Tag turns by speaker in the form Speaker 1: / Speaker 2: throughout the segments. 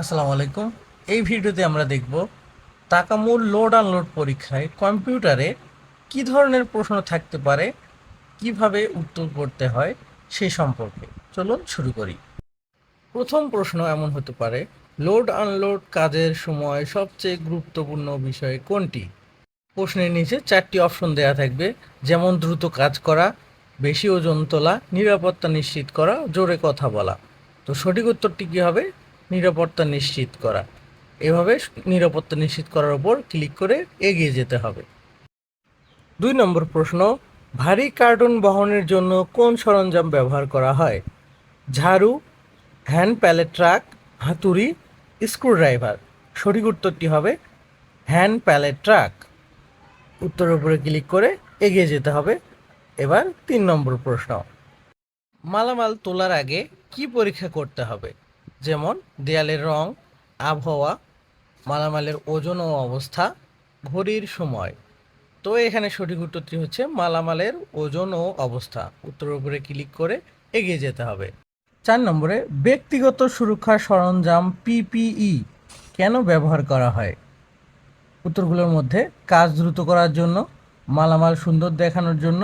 Speaker 1: আসসালামু আলাইকুম। এই ভিডিওতে আমরা দেখব তাকামুর লোড আনলোড পরীক্ষায় কম্পিউটারে কি ধরনের প্রশ্ন থাকতে পারে, কিভাবে উত্তর করতে হয় সে সম্পর্কে। চলুন শুরু করি। প্রথম প্রশ্ন এমন হতে পারে, লোড আনলোড কাজের সময় সবচেয়ে গুরুত্বপূর্ণ বিষয় কোনটি? প্রশ্নের নিচে 4টি অপশন দেয়া থাকবে, যেমন দ্রুত কাজ করা, বেশি ওজন তোলা, নিরাপত্তা নিশ্চিত করা, জোরে কথা বলা। তো সঠিক উত্তরটি কী হবে? নিরাপত্তা নিশ্চিত করা। এভাবে নিরাপত্তা নিশ্চিত করার উপর ক্লিক করে এগিয়ে যেতে হবে। 2 নম্বর প্রশ্ন, ভারী কার্টুন বহনের জন্য কোন সরঞ্জাম ব্যবহার করা হয়? ঝাড়ু, হ্যান্ড প্যালেট ট্রাক, হাতুড়ি, স্ক্রুড্রাইভার। সঠিক উত্তরটি হবে হ্যান্ড প্যালেট ট্রাক। উত্তরের উপরে ক্লিক করে এগিয়ে যেতে হবে। এবার 3 নম্বর প্রশ্ন, মালামাল তোলার আগে কি পরীক্ষা করতে হবে? যেমন দেয়ালের রং, আবহাওয়া, মালামালের ওজন ও অবস্থা, ঘড়ির সময়। তো এখানে সঠিক উত্তরটি হচ্ছে মালামালের ওজন ও অবস্থা। উত্তরের উপরে ক্লিক করে এগিয়ে যেতে হবে। 4 নম্বরে, ব্যক্তিগত সুরক্ষার সরঞ্জাম পিপিই কেন ব্যবহার করা হয়? উত্তরগুলোর মধ্যে কাজ দ্রুত করার জন্য, মালামাল সুন্দর দেখানোর জন্য,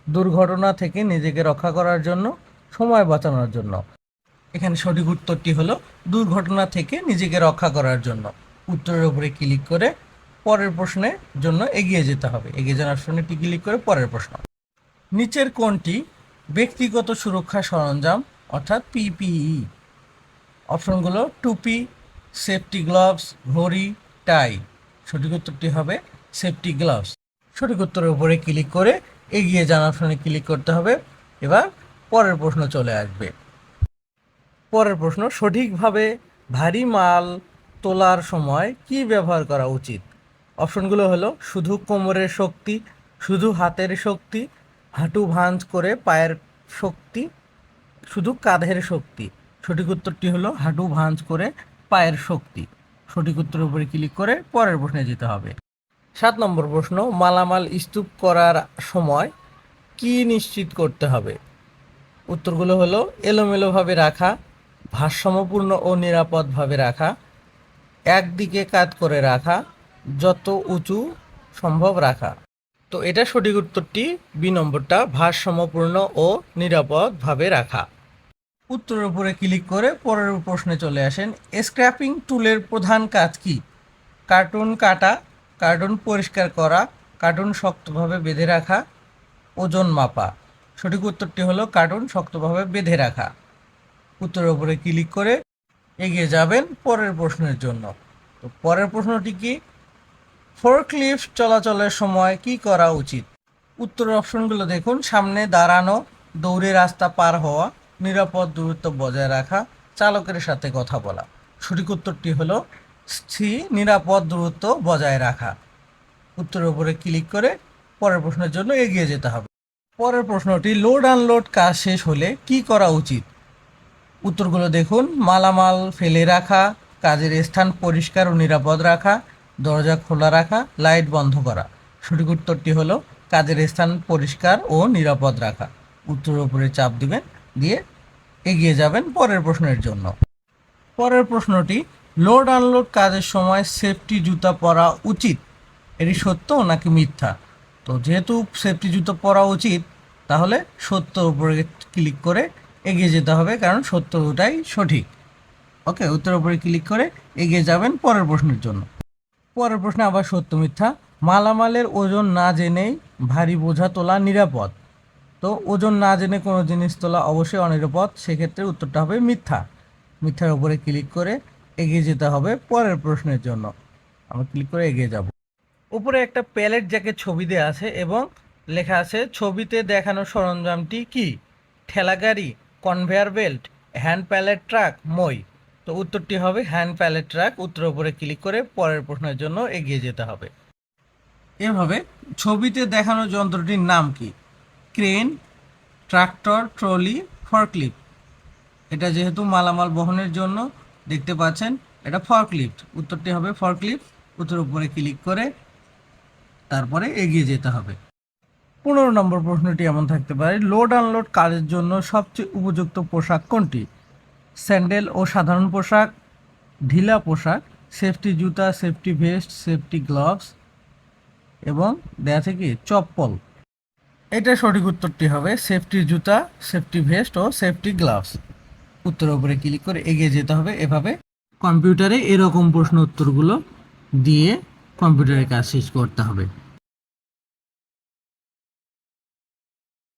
Speaker 1: দুর্ঘটনা থেকে নিজেকে রক্ষা করার জন্য, সময় বাঁচানোর জন্য। এখানে সঠিক উত্তরটি হলো দুর্ঘটনা থেকে নিজেকে রক্ষা করার জন্য। উত্তরের উপরে ক্লিক করে পরের প্রশ্নের জন্য এগিয়ে যেতে হবে। এগিয়ে যাওয়ার অপশনে ক্লিক করে পরের প্রশ্ন, নিচের কোনটি ব্যক্তিগত সুরক্ষা সরঞ্জাম অর্থাৎ পিপিই? অপশনগুলো টুপি, সেফটি গ্লাভস, ঘড়ি, টাই। সঠিক উত্তরটি হবে সেফটি গ্লাভস। সঠিক উত্তরের উপরে ক্লিক করে এগিয়ে যান অপশনে ক্লিক করতে হবে। এবার পরের প্রশ্ন চলে আসবে। পরের প্রশ্ন, সঠিকভাবে ভারী মাল তোলার সময় কি ব্যবহার করা উচিত? অপশনগুলো হলো শুধু কোমরের শক্তি, শুধু হাতের শক্তি, হাঁটু ভাঁজ করে পায়ের শক্তি, শুধু কাঁধের শক্তি। সঠিক উত্তরটি হলো হাঁটু ভাঁজ করে পায়ের শক্তি। সঠিক উত্তরের উপরে ক্লিক করে পরের প্রশ্নে যেতে হবে। 7 নম্বর প্রশ্ন, মালামাল স্তূপ করার সময় কি নিশ্চিত করতে হবে? উত্তরগুলো হলো এলোমেলোভাবে রাখা, ভারসাম্যপূর্ণ ও নিরাপদভাবে রাখা, একদিকে কাত করে রাখা, যত উঁচু সম্ভব রাখা। তো এটা সঠিক উত্তরটি বি নম্বরটা, ভারসাম্যপূর্ণ ও নিরাপদভাবে রাখা। উত্তরের উপরে ক্লিক করে পরের প্রশ্নে চলে আসেন। স্ক্র্যাপিং টুলের প্রধান কাজ কি? কার্টুন কাটা, কার্টুন পরিষ্কার করা, কার্টুন শক্তভাবে বেঁধে রাখা, ওজন মাপা। সঠিক উত্তরটি হলো কার্টুন শক্তভাবে বেঁধে রাখা। উত্তরের উপরে ক্লিক করে এগিয়ে যাবেন পরের প্রশ্নের জন্য। তো পরের প্রশ্নটি কি? ফোর্কলিফট চলাচলের সময় কি করা উচিত? উত্তরের অপশনগুলো দেখুন, সামনে দাঁড়ানো, দৌড়ে রাস্তা পার হওয়া, নিরাপদ দূরত্ব বজায় রাখা, চালকের সাথে কথা বলা। সঠিক উত্তরটি হলো সি, নিরাপদ দূরত্ব বজায় রাখা। উত্তরের উপরে ক্লিক করে পরের প্রশ্নের জন্য এগিয়ে যেতে হবে। পরের প্রশ্নটি, লোড আনলোড কাজ শেষ হলে কি করা উচিত? উত্তরগুলো দেখুন, মালামাল ফেলে রাখা, কাজের স্থান পরিষ্কার ও নিরাপদ রাখা, দরজা খোলা রাখা, লাইট বন্ধ করা। সঠিক উত্তরটি হলো কাজের স্থান পরিষ্কার ও নিরাপদ রাখা। উত্তরের উপরে চাপ দিবেন, দিয়ে এগিয়ে যাবেন পরের প্রশ্নের জন্য। পরের প্রশ্নটি, লোড আনলোড কাজের সময় সেফটি জুতা পরা উচিত, এটি সত্য নাকি মিথ্যা? তো যেহেতু সেফটি জুতো পরা উচিত, তাহলে সত্যর উপরে ক্লিক করে এগিয়ে যেতে হবে, কারণ সত্যটাই সঠিক। ওকে, উত্তরের উপরে ক্লিক করে এগিয়ে যাবেন পরের প্রশ্নের জন্য। পরের প্রশ্নে আবার সত্য মিথ্যা। মালামালের ওজন না জেনেই ভারী বোঝা তোলা নিরাপদ। তো ওজন না জেনে কোনো জিনিস তোলা অবশ্যই অনিরাপদ, সেক্ষেত্রে উত্তরটা হবে মিথ্যা। মিথ্যার উপরে ক্লিক করে এগিয়ে যেতে হবে পরের প্রশ্নের জন্য। আমরা ক্লিক করে এগিয়ে যাব। উপরে একটা প্যালেট জ্যাকের ছবি দেওয়া আছে এবং লেখা আছে ছবিতে দেখানো সরঞ্জামটি কি? ঠেলাগাড়ি, conveyor belt, hand pallet truck, মই। তো উত্তরটি হবে হ্যান্ড প্যালেট ট্রাক। উত্তরের উপরে ক্লিক করে পরের প্রশ্নের জন্য এগিয়ে যেতে হবে। এভাবে ছবিতে দেখানো যন্ত্রটির নাম কি? Crane, tractor, trolley, forklift. এটা যেহেতু মালামাল বহনের জন্য দেখতে পাচ্ছেন, এটা ফর্কলিফট। উত্তরটি হবে ফর্কলিফট। উত্তরের উপরে ক্লিক করে তারপরে এগিয়ে যেতে হবে। 15 নম্বর প্রশ্নটি এমন থাকতে পারে, লোড আনলোড কাজের জন্য সবচেয়ে উপযুক্ত পোশাক কোনটি? স্যান্ডেল ও সাধারণ পোশাক, ঢিলা পোশাক, সেফটি জুতা, সেফটি ভেস্ট, সেফটি গ্লাভস এবং দেয়া থেকে চপ্পল। এটা সঠিক উত্তরটি হবে সেফটি জুতা, সেফটি ভেস্ট ও সেফটি গ্লাভস। উত্তরের উপরে ক্লিক করে এগিয়ে যেতে হবে। এভাবে কম্পিউটারে এরকম প্রশ্ন উত্তরগুলো দিয়ে কম্পিউটারের কাজ শেষ করতে হবে।